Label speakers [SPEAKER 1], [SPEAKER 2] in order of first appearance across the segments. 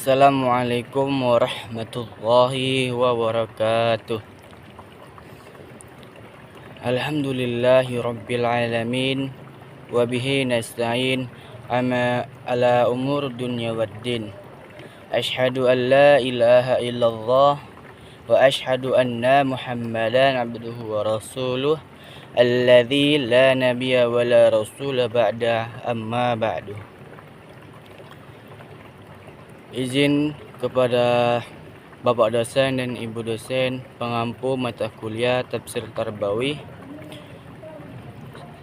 [SPEAKER 1] Assalamualaikum warahmatullahi wabarakatuh. Alhamdulillahi rabbil alamin. Wabihi nasta'in ala umur dunya waddin. Ashhadu an la ilaha illallah wa ashhadu anna muhammadan abduhu wa rasuluh alladzi la nabiyya wa la rasula ba'da, amma ba'du. Izin kepada Bapak dosen dan Ibu dosen pengampu mata kuliah Tafsir Tarbawih.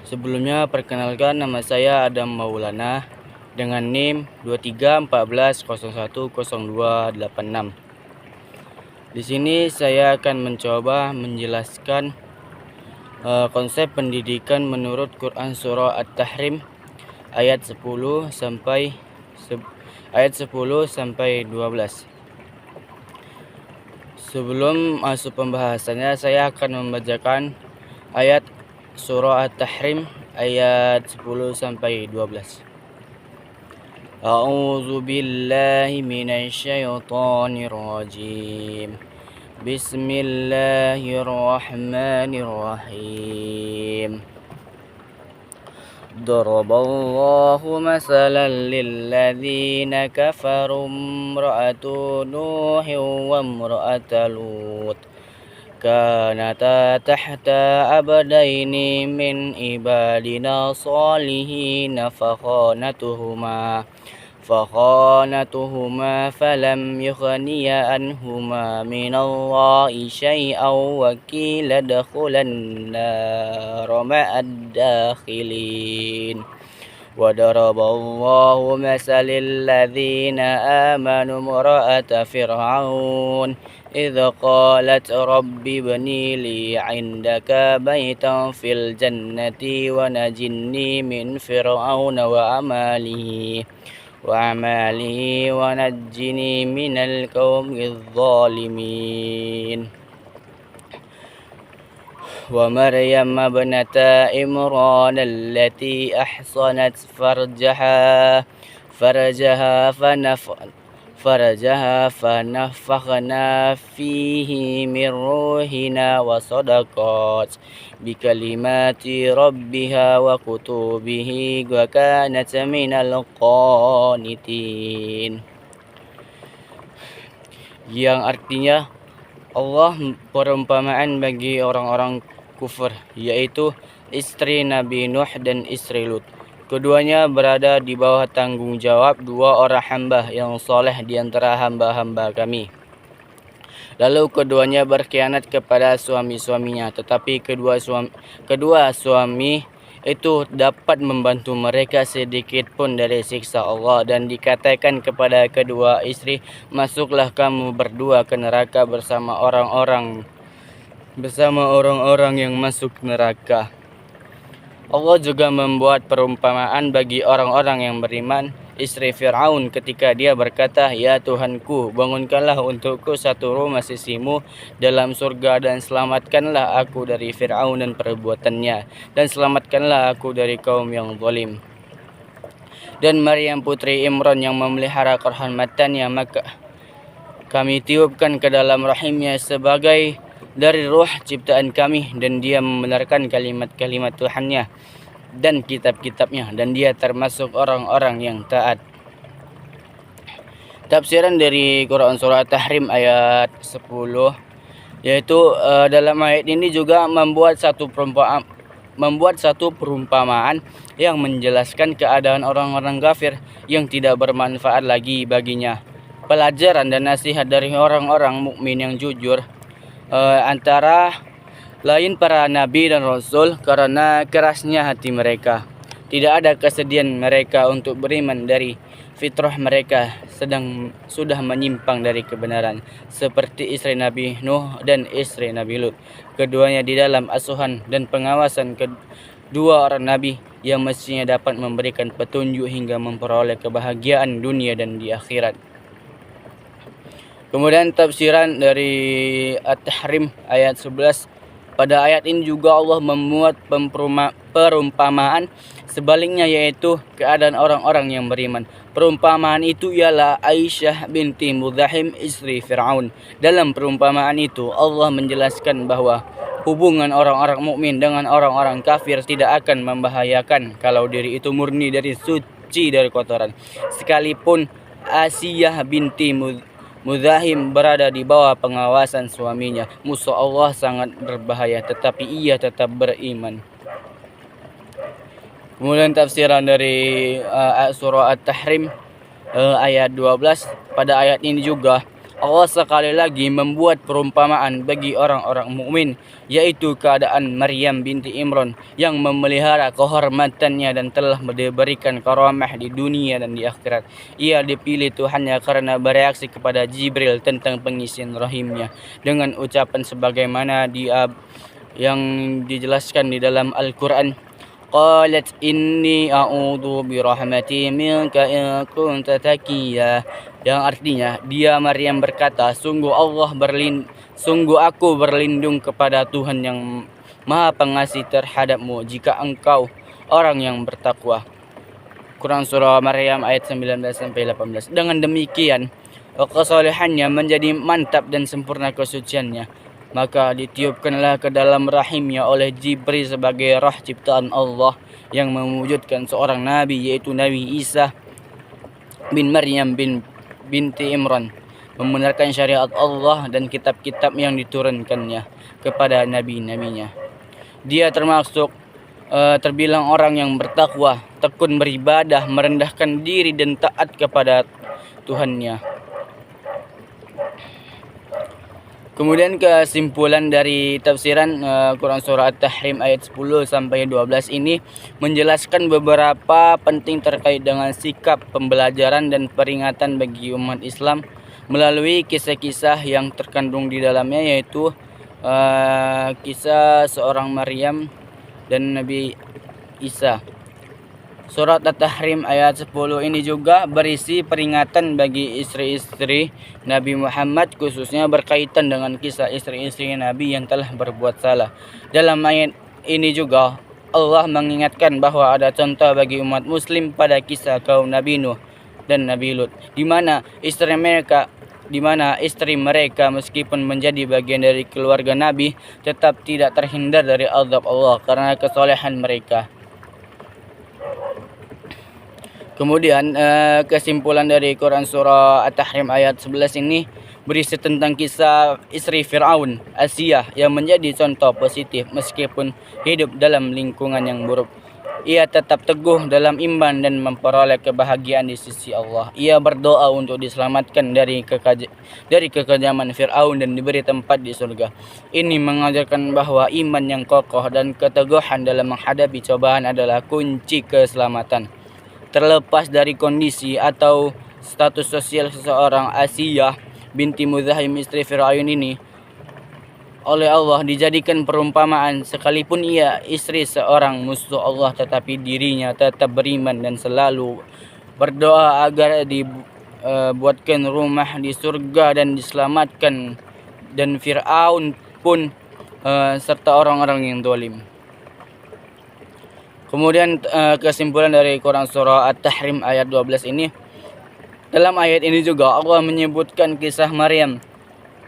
[SPEAKER 1] Sebelumnya perkenalkan, nama saya Adam Maulana dengan NIM 2314010286. Di sini saya akan mencoba menjelaskan konsep pendidikan menurut Quran surah At-Tahrim ayat 10 sampai 12. Sebelum masuk pembahasannya, saya akan membacakan ayat surah At-Tahrim ayat 10 sampai 12. A'udzu billahi minasyaitonir rajim. Bismillahirrahmanirrahim. Daraballahu masalan lilladzina kafaru imra'atu Nuhin wa imra'ata Lut kanata tahta abdaini min ibadina salihin fakhanatuhuma falam yughniya anhuma minallahi syai'an wa qila dakhulan nar ma'ad dakhilin. Wa daraballahu masalil ladzina amanu imra'ata fir'aun idh qalat rabbi ibni li 'indaka baitan fil jannati wa najinni min fir'auna wa amalihi wa najjini minal qaumiz zalimin. Wa Maryam ibnata Imran allati ahsanat farjaha fanafakhna fihi min ruhina wa sadaqat bikalimati rabbiha wa kutubihi wa kanat minal qanitin. Yang artinya Allah perumpamaan bagi orang-orang kufur, yaitu istri Nabi Nuh dan istri Lut. Keduanya berada di bawah tanggung jawab dua orang hamba yang soleh di antara hamba-hamba kami. Lalu keduanya berkhianat kepada suami-suaminya, tetapi kedua suami itu dapat membantu mereka sedikit pun dari siksa Allah, dan dikatakan kepada kedua istri, masuklah kamu berdua ke neraka bersama orang-orang yang masuk neraka. Allah juga membuat perumpamaan bagi orang-orang yang beriman, istri Fir'aun ketika dia berkata, ya Tuhanku, bangunkanlah untukku satu rumah sisimu dalam surga dan selamatkanlah aku dari Fir'aun dan perbuatannya, dan selamatkanlah aku dari kaum yang zalim. Dan Maryam putri Imran yang memelihara kehormatannya, maka kami tiupkan ke dalam rahimnya sebagai dari ruh ciptaan kami, dan dia membenarkan kalimat-kalimat Tuhannya dan kitab-kitabnya, dan dia termasuk orang-orang yang taat. Tafsiran dari Quran surah At-Tahrim ayat 10, yaitu dalam ayat ini juga membuat satu perumpamaan yang menjelaskan keadaan orang-orang kafir yang tidak bermanfaat lagi baginya. Pelajaran dan nasihat dari orang-orang mukmin yang jujur, antara lain para nabi dan rasul, karena kerasnya hati mereka. Tidak ada kesedihan mereka untuk beriman dari fitrah mereka sudah menyimpang dari kebenaran, seperti istri Nabi Nuh dan istri Nabi Lut. Keduanya di dalam asuhan dan pengawasan kedua orang nabi yang mestinya dapat memberikan petunjuk hingga memperoleh kebahagiaan dunia dan di akhirat. Kemudian tafsiran dari At-Tahrim ayat 11 Pada ayat ini juga Allah memuat perumpamaan sebaliknya, yaitu keadaan orang-orang yang beriman. Perumpamaan itu ialah Aisyah binti Mudahim istri Fir'aun. Dalam perumpamaan itu Allah menjelaskan bahwa hubungan orang-orang mukmin dengan orang-orang kafir tidak akan membahayakan kalau diri itu murni dari suci dari kotoran. Sekalipun Asiyah binti Mudahim berada di bawah pengawasan suaminya, musuh Allah sangat berbahaya, tetapi ia tetap beriman. Kemudian tafsiran dari surah At-Tahrim ayat 12. Pada ayat ini juga Allah sekali lagi membuat perumpamaan bagi orang-orang mukmin, yaitu keadaan Maryam binti Imran yang memelihara kehormatannya dan telah diberikan karamah di dunia dan di akhirat. Ia dipilih Tuhannya karena bereaksi kepada Jibril tentang pengisian rahimnya dengan ucapan sebagaimana yang dijelaskan di dalam Al-Quran. Qalat inni a'udhu birahmati minka in kunta taqiya, yang artinya dia Maryam berkata, sungguh aku berlindung kepada Tuhan yang Maha Pengasih terhadapmu jika engkau orang yang bertakwa. Quran surah Maryam ayat 19-18. Dengan demikian kesolehannya menjadi mantap dan sempurna kesuciannya, maka ditiupkanlah ke dalam rahimnya oleh Jibril sebagai roh ciptaan Allah yang mewujudkan seorang nabi, yaitu Nabi Isa bin Maryam binti Imran, membenarkan syariat Allah dan kitab-kitab yang diturunkannya kepada nabi-nabinya. Dia terbilang orang yang bertakwa, tekun beribadah, merendahkan diri dan taat kepada Tuhannya. Kemudian kesimpulan dari tafsiran Quran surah At-Tahrim ayat 10-12 ini menjelaskan beberapa penting terkait dengan sikap pembelajaran dan peringatan bagi umat Islam melalui kisah-kisah yang terkandung di dalamnya, yaitu kisah seorang Maryam dan Nabi Isa. Surat At-Tahrim ayat 10 ini juga berisi peringatan bagi istri-istri Nabi Muhammad, khususnya berkaitan dengan kisah istri-istri Nabi yang telah berbuat salah. Dalam ayat ini juga Allah mengingatkan bahwa ada contoh bagi umat muslim pada kisah kaum Nabi Nuh dan Nabi Lut, di mana istri mereka meskipun menjadi bagian dari keluarga Nabi tetap tidak terhindar dari azab Allah karena kesolehan mereka. Kemudian kesimpulan dari Quran surah At-Tahrim ayat 11 ini berisi tentang kisah istri Fir'aun, Asiyah, yang menjadi contoh positif meskipun hidup dalam lingkungan yang buruk. Ia tetap teguh dalam iman dan memperoleh kebahagiaan di sisi Allah. Ia berdoa untuk diselamatkan dari kekejaman Fir'aun dan diberi tempat di surga. Ini mengajarkan bahwa iman yang kokoh dan keteguhan dalam menghadapi cobaan adalah kunci keselamatan. Terlepas dari kondisi atau status sosial seseorang, Asiyah binti Mudahim istri Fir'aun ini oleh Allah dijadikan perumpamaan. Sekalipun ia istri seorang musuh Allah, tetapi dirinya tetap beriman dan selalu berdoa agar dibuatkan rumah di surga dan diselamatkan dan Fir'aun pun serta orang-orang yang zalim. Kemudian kesimpulan dari Quran surah At-Tahrim ayat 12 ini, dalam ayat ini juga Allah menyebutkan kisah Maryam,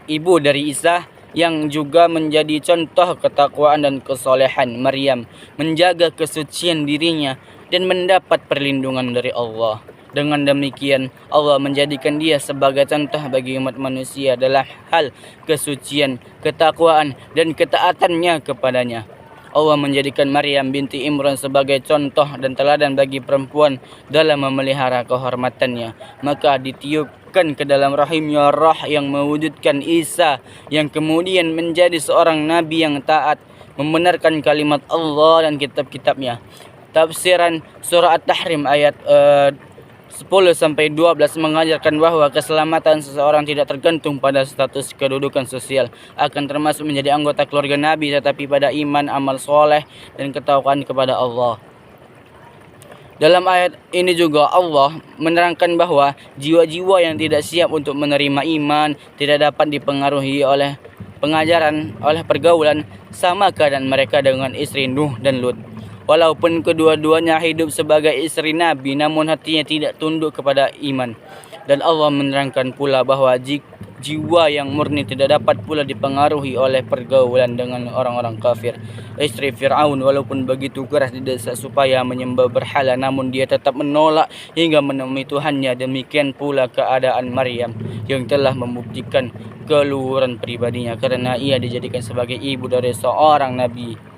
[SPEAKER 1] ibu dari Isa, yang juga menjadi contoh ketakwaan dan kesolehan. Maryam menjaga kesucian dirinya dan mendapat perlindungan dari Allah. Dengan demikian Allah menjadikan dia sebagai contoh bagi umat manusia dalam hal kesucian, ketakwaan dan ketaatannya kepadanya. Allah menjadikan Maryam binti Imran sebagai contoh dan teladan bagi perempuan dalam memelihara kehormatannya. Maka ditiupkan ke dalam rahimnya roh yang mewujudkan Isa, yang kemudian menjadi seorang nabi yang taat, membenarkan kalimat Allah dan kitab-kitabnya. Tafsiran surah At-Tahrim ayat 10-12 mengajarkan bahwa keselamatan seseorang tidak tergantung pada status kedudukan sosial, akan termasuk menjadi anggota keluarga Nabi, tetapi pada iman, amal soleh, dan ketakwaan kepada Allah. Dalam ayat ini juga Allah menerangkan bahwa jiwa-jiwa yang tidak siap untuk menerima iman tidak dapat dipengaruhi oleh pengajaran, oleh pergaulan, sama keadaan mereka dengan istri Nuh dan Lut. Walaupun kedua-duanya hidup sebagai istri Nabi, namun hatinya tidak tunduk kepada iman. Dan Allah menerangkan pula bahwa jiwa yang murni tidak dapat pula dipengaruhi oleh pergaulan dengan orang-orang kafir. Istri Fir'aun walaupun begitu keras didesak supaya menyembah berhala, namun dia tetap menolak hingga menemui Tuhannya. Demikian pula keadaan Maryam yang telah membuktikan keluhuran pribadinya karena ia dijadikan sebagai ibu dari seorang nabi.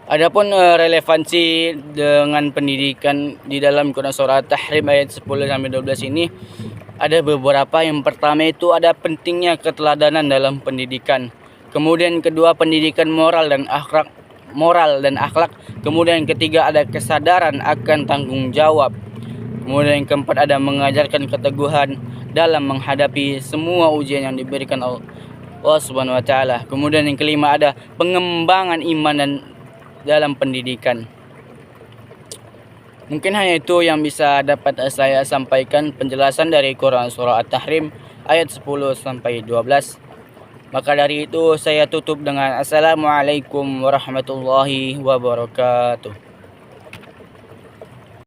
[SPEAKER 1] Adapun relevansi dengan pendidikan di dalam Quran surah At-Tahrim ayat 10 sampai 12 ini ada beberapa. Yang pertama itu ada pentingnya keteladanan dalam pendidikan. Kemudian kedua, pendidikan moral dan akhlak. Kemudian yang ketiga ada kesadaran akan tanggung jawab. Kemudian yang keempat ada mengajarkan keteguhan dalam menghadapi semua ujian yang diberikan Allah Subhanahu wa taala. Kemudian yang kelima ada pengembangan iman dan dalam pendidikan. Mungkin hanya itu yang bisa dapat saya sampaikan penjelasan dari Quran surah At-Tahrim ayat 10 sampai 12. Maka dari itu saya tutup dengan Assalamualaikum warahmatullahi wabarakatuh.